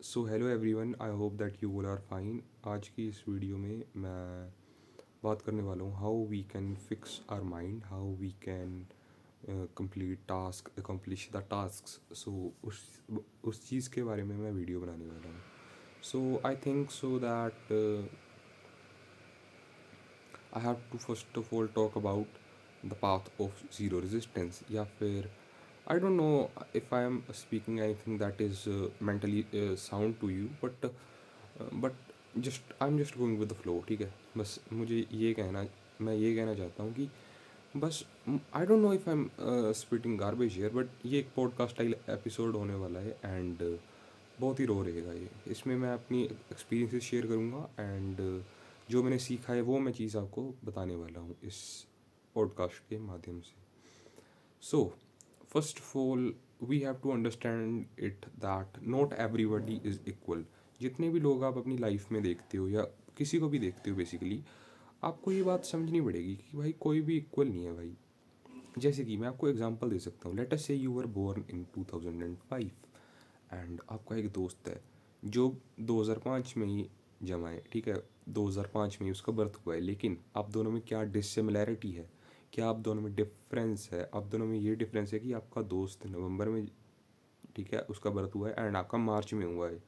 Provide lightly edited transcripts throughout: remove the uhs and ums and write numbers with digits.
So hello everyone, I hope that you all are fine. आज की इस video में मैं बात करने वाला हूँ how we can fix our mind, how we can complete task, accomplish the task. So उस चीज़ के बारे में मैं वीडियो बनाने वाला हूँ। So I think so that I have to first of all talk about the path of zero resistance, या फिर I don't know if I am speaking anything that is mentally sound to you, but just I'm just going with the flow, ठीक है। बस मुझे ये कहना मैं ये कहना चाहता हूँ कि बस आई don't know if I am spitting garbage here, but ये एक पॉडकास्ट स्टाइल एपिसोड होने वाला है एंड बहुत ही रो रहेगा ये। इसमें मैं अपनी एक्सपीरियंसेस शेयर करूँगा एंड जो मैंने सीखा है वो मैं चीज़ आपको बताने वाला हूँ इस पॉडकास्ट के माध्यम से। So, first of all, we have to understand it that not everybody is equal. जितने भी लोग आप अपनी लाइफ में देखते हो या किसी को भी देखते हो, बेसिकली आपको ये बात समझनी पड़ेगी कि भाई कोई भी इक्वल नहीं है भाई। जैसे कि मैं आपको एग्जांपल दे सकता हूँ। Let us say you were born in 2005 and आपका एक दोस्त है जो 2005 में ही जमा है, ठीक है। 2005 में ही उसका बर्थ हुआ है, लेकिन आप दोनों में क्या डिसिमिलैरिटी है, क्या आप दोनों में डिफरेंस है? आप दोनों में ये डिफरेंस है कि आपका दोस्त नवंबर में, ठीक है, उसका बर्थ हुआ है एंड आपका मार्च में हुआ है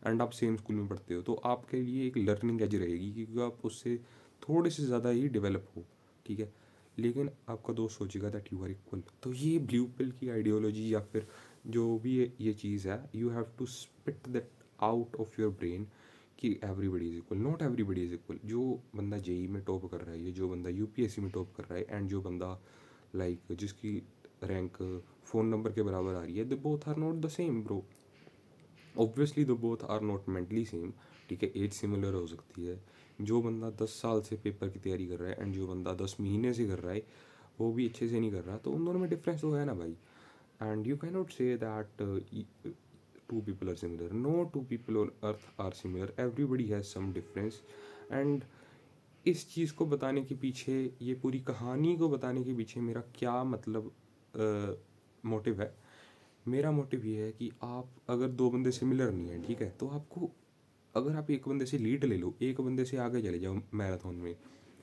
एंड आप सेम स्कूल में पढ़ते हो, तो आपके लिए एक लर्निंग एज रहेगी क्योंकि आप उससे थोड़े से ज़्यादा ही डेवलप हो, ठीक है। लेकिन आपका दोस्त सोचेगा दैट यू आर इक्वल। तो ये ब्लू पिल की आइडियोलॉजी या फिर जो भी ये चीज़ है, you have to spit that out of your brain कि everybody is equal. Not everybody is equal. जो बंदा जेई में टॉप कर रहा है, जो बंदा यूपीएससी में टॉप कर रहा है एंड जो बंदा लाइक जिसकी रैंक फ़ोन नंबर के बराबर आ रही है, they both are not the same bro. Obviously though both are not mentally same, ठीक है। एज सिमिलर हो सकती है। जो बंदा 10 साल से पेपर की तैयारी कर रहा है एंड जो बंदा 10 महीने से कर रहा है वो भी अच्छे से नहीं कर रहा, तो उन दोनों में डिफरेंस तो है ना भाई। And you can not say that two people are similar. No two people on earth are similar. Everybody has some difference. And इस चीज़ को बताने के पीछे, ये पूरी कहानी को बताने के पीछे मेरा क्या मतलब मोटिव है। मेरा मोटिव ये है कि आप अगर दो बंदे सिमिलर नहीं हैं, ठीक है, तो आपको अगर आप एक बंदे से लीड ले लो, एक बंदे से आगे चले जाओ मैराथन में,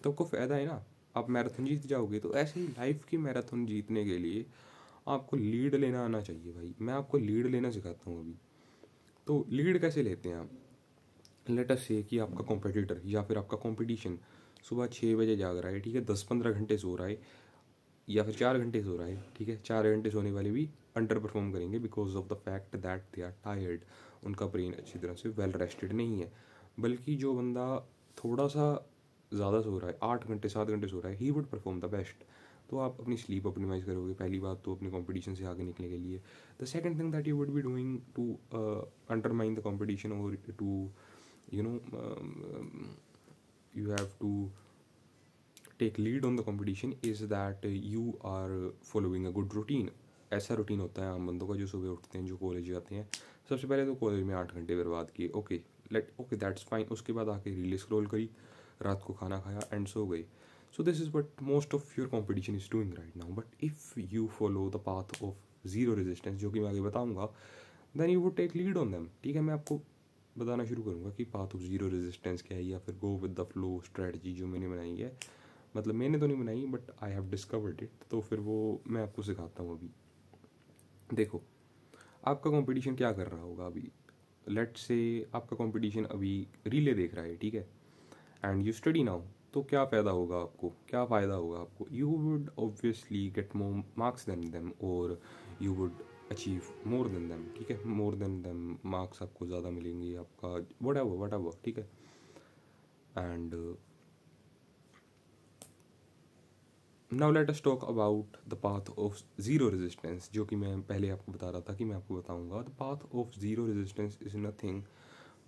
तो आपको फ़ायदा है ना, आप मैराथन जीत जाओगे। तो ऐसे ही लाइफ की मैराथन जीतने के लिए आपको लीड लेना आना चाहिए भाई। मैं आपको लीड लेना सिखाता हूँ अभी। तो लीड कैसे लेते हैं आप? लेट अस से कि आपका कॉम्पिटिटर या फिर आपका कंपटीशन सुबह 6 बजे जाग रहा है, ठीक है, 10-15 घंटे सो रहा है या फिर 4 घंटे सो रहा है, ठीक है। 4 घंटे सोने वाले भी अंडर परफॉर्म करेंगे because of the fact that they are tired. उनका ब्रेन अच्छी तरह से वेल रेस्टेड नहीं है। बल्कि जो बंदा थोड़ा सा ज़्यादा सो रहा है, 8 घंटे 7 घंटे सो रहा है, he would perform the best. तो आप अपनी स्लीप ऑप्टिमाइज़ करोगे, पहली बात तो अपने कंपटीशन से आगे निकलने के लिए। The second thing that you would be doing to undermine the competition और to you know you have to take lead on the competition is that you are following a good routine। ऐसा routine होता है आम बंदों का जो सुबह उठते हैं, जो कॉलेज जाते हैं। सबसे पहले तो कॉलेज में 8 घंटे बर्बाद किए, ओके दैट्स फाइन। उसके बाद आके रील स्क्रॉल करी, रात को खाना खाया एंड सो गए। So this is what most of your competition is doing right now. But if you follow the path of zero resistance, जो कि मैं आगे बताऊँगा, then you would take lead on them, ठीक है। मैं आपको बताना शुरू करूँगा कि पाथ ऑफ ज़ीरो रेजिस्टेंस क्या है, या फिर गो विद द फ्लो स्ट्रेटजी जो मैंने बनाई है। मतलब मैंने तो नहीं बनाई, but I have discovered it, तो फिर वो मैं आपको सिखाता हूँ अभी। देखो, आपका कंपटीशन क्या कर रहा होगा अभी। लेट्स से आपका कंपटीशन अभी रीले देख रहा है, ठीक है, एंड यू स्टडी नाउ। तो क्या फ़ायदा होगा आपको, क्या फ़ायदा होगा आपको? You would obviously get more marks than them और you would achieve more than them, ठीक है। मोर देन देम मार्क्स आपको ज़्यादा मिलेंगे, आपका वट एवर, ठीक है। And now let us talk about the path of zero resistance, जो कि मैं पहले आपको बता रहा था कि मैं आपको बताऊंगा। The path of zero resistance is nothing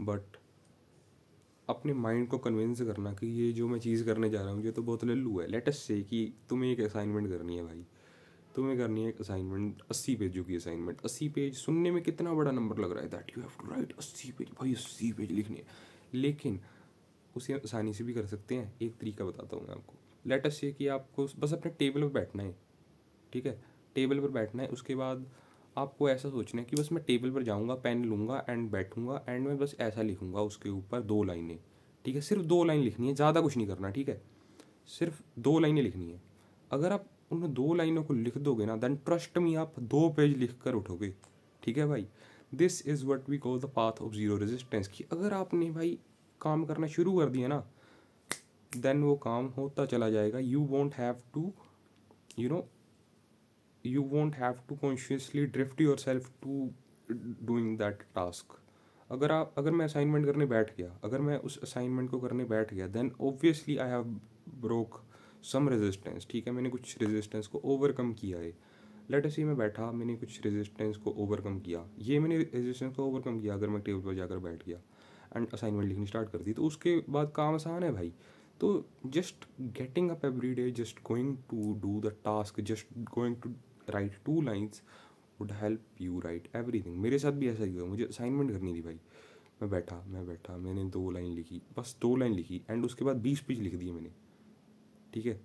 but अपने माइंड को कन्विंस करना कि ये जो मैं चीज़ करने जा रहा हूँ ये तो बहुत लल्लू है। लेट अस से कि तुम्हें एक असाइनमेंट करनी है भाई। तुम्हें करनी है एक असाइनमेंट, 80 पेजों की असाइनमेंट। 80 पेज सुनने में कितना बड़ा नंबर लग रहा है, that you have to write 80 page, भाई 80 पेज लिखने हैं। लेकिन उसे आसानी से भी कर सकते हैं। एक तरीका बताता हूँ मैं आपको। लेट अस से कि आपको बस अपने टेबल पर बैठना है, ठीक है। टेबल पर बैठना है, उसके बाद आपको ऐसा सोचना है कि बस मैं टेबल पर जाऊँगा, पेन लूँगा एंड बैठूँगा एंड मैं बस ऐसा लिखूँगा उसके ऊपर 2 लाइनें, ठीक है? सिर्फ 2 लाइन लिखनी है, ज़्यादा कुछ नहीं करना, ठीक है? सिर्फ 2 लाइनें लिखनी है। अगर आप उन 2 लाइनों को लिख दोगे ना, देन ट्रस्ट मी आप 2 पेज लिख कर उठोगे, ठीक है भाई? This is what we call the path of zero resistance, कि अगर आपने भाई काम करना शुरू कर दिया ना, देन वो काम होता चला जाएगा। You won't have to, you know, you won't have to consciously drift yourself to doing that task. अगर मैं असाइनमेंट करने बैठ गया, अगर मैं उस असाइनमेंट को करने बैठ गया, then obviously I have broke some resistance, ठीक है? मैंने कुछ रेजिस्टेंस को ओवरकम किया है। लेट अस से मैं बैठा, मैंने कुछ रेजिस्टेंस को ओवरकम किया, ये मैंने रेजिस्टेंस को ओवरकम किया, अगर मैं टेबल पर जाकर बैठ गया एंड असाइनमेंट लिखनी स्टार्ट कर दी, तो उसके बाद काम आसान है भाई। तो just getting up every day, just going to do the task, just going to write 2 lines would help you write everything. मेरे साथ भी ऐसा ही हुआ, मुझे असाइनमेंट करनी थी भाई, मैं बैठा मैंने 2 लाइन लिखी, बस 2 लाइन लिखी एंड उसके बाद 20 पेज लिख दिए मैंने, ठीक है?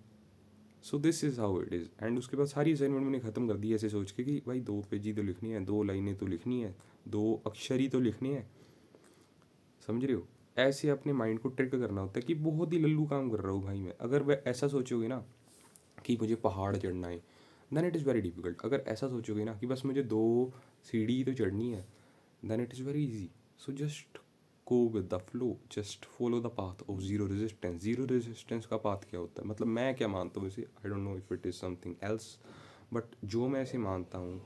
सो this is how it is. And उसके बाद सारी असाइनमेंट मैंने ख़त्म कर दी ऐसे सोच के कि भाई 2 पेज ही तो लिखनी है, 2 लाइनें तो लिखनी है, 2 अक्षर ही तो लिखने हैं, समझ रहे हो? ऐसे अपने माइंड को ट्रिक करना होता है कि बहुत ही लल्लू काम कर रहा हूँ भाई मैं। अगर वह ऐसा सोचोगे ना कि मुझे पहाड़ चढ़ना है, then it is very difficult. अगर ऐसा सोचोगे ना कि बस मुझे 2 सीढ़ी ही तो चढ़नी है, then it is very easy. So just go with the flow, just follow the path of zero resistance. Zero resistance का पाथ क्या होता है, मतलब मैं क्या मानता हूँ इसे, I don't know if it is something else, but जो मैं इसे मानता हूँ,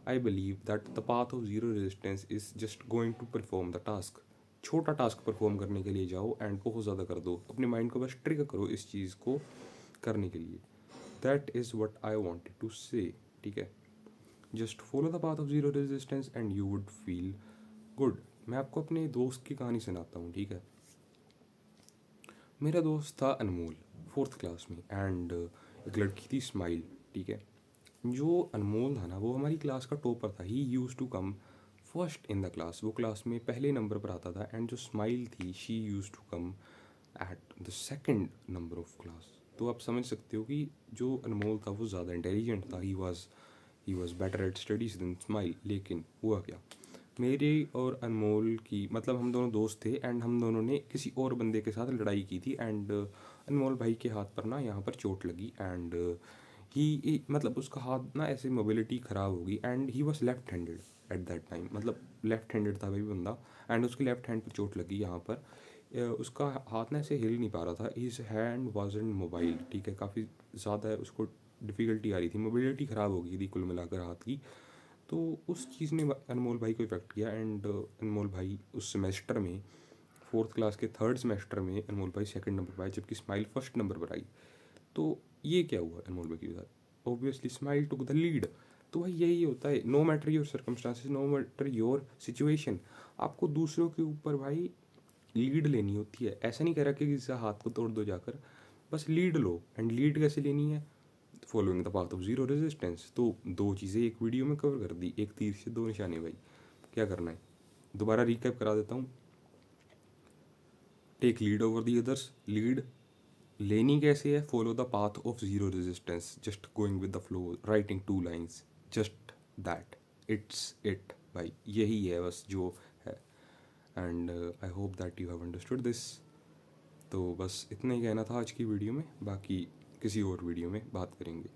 I believe that the path of zero resistance is just going to perform the task. छोटा टास्क परफॉर्म करने के लिए जाओ एंड बहुत ज़्यादा कर दो, अपने माइंड को बस ट्रिक करो इस चीज़ को करने के लिए। That is what I wanted to say, ठीक है? Just follow the path of zero resistance and you would feel good. मैं आपको अपने दोस्त की कहानी सुनाता हूँ, ठीक है? मेरा दोस्त था अनमोल, 4th क्लास में, एंड एक लड़की थी स्माइल, ठीक है? जो अनमोल था ना, वो हमारी क्लास का टॉपर था। He use to come first in the class, वो क्लास में पहले नंबर पर आता था। एंड जो स्माइल थी, she use to come at the second number of class. तो आप समझ सकते हो कि जो अनमोल था वो ज़्यादा इंटेलिजेंट था, he was better at studies than Smile. लेकिन हुआ क्या, मेरे और अनमोल की, मतलब हम दोनों दोस्त थे एंड हम दोनों ने किसी और बंदे के साथ लड़ाई की थी। एंड अनमोल भाई के हाथ पर ना यहाँ पर चोट लगी एंड ही मतलब उसका हाथ ना ऐसे मोबिलिटी ख़राब होगी and he was left handed at that time, मतलब लेफ्ट हैंडेड था भाई बंदा। एंड उसके लेफ्ट हैंड पर चोट लगी यहाँ पर। उसका हाथ ना ऐसे हिल नहीं पा रहा था, हिज हैंड वाजंट मोबाइल, ठीक है? काफ़ी ज़्यादा उसको डिफ़िकल्टी आ रही थी, मोबिलिटी ख़राब हो गई थी कुल मिलाकर हाथ की। तो उस चीज़ ने अनमोल भाई को इफ़ेक्ट किया एंड अनमोल भाई उस सेमेस्टर में, 4th क्लास के 3rd सेमेस्टर में अनमोल भाई सेकंड नंबर पर आए, जबकि स्माइल फर्स्ट नंबर पर आई। तो ये क्या हुआ अनमोल भाई के साथ, obviously Smile took the lead. तो भाई यही होता है, no matter your circumstances, no matter your situation, आपको दूसरों के ऊपर भाई लीड लेनी होती है। ऐसा नहीं कह रहा कि किसी का हाथ को तोड़ दो जाकर, बस लीड लो। एंड लीड कैसे लेनी है, following the path of zero resistance. तो 2 चीज़ें एक वीडियो में कवर कर दी, एक तीर से 2 निशाने भाई। क्या करना है, दोबारा रिकैप करा देता हूँ। Take lead over the others, lead लेनी कैसे है, follow the path of zero resistance, just going with the flow, writing 2 lines, just that, it's it भाई, यही है बस जो है। And I hope that you have understood this. तो बस इतना ही कहना था आज की वीडियो में, बाकी किसी और वीडियो में बात करेंगे।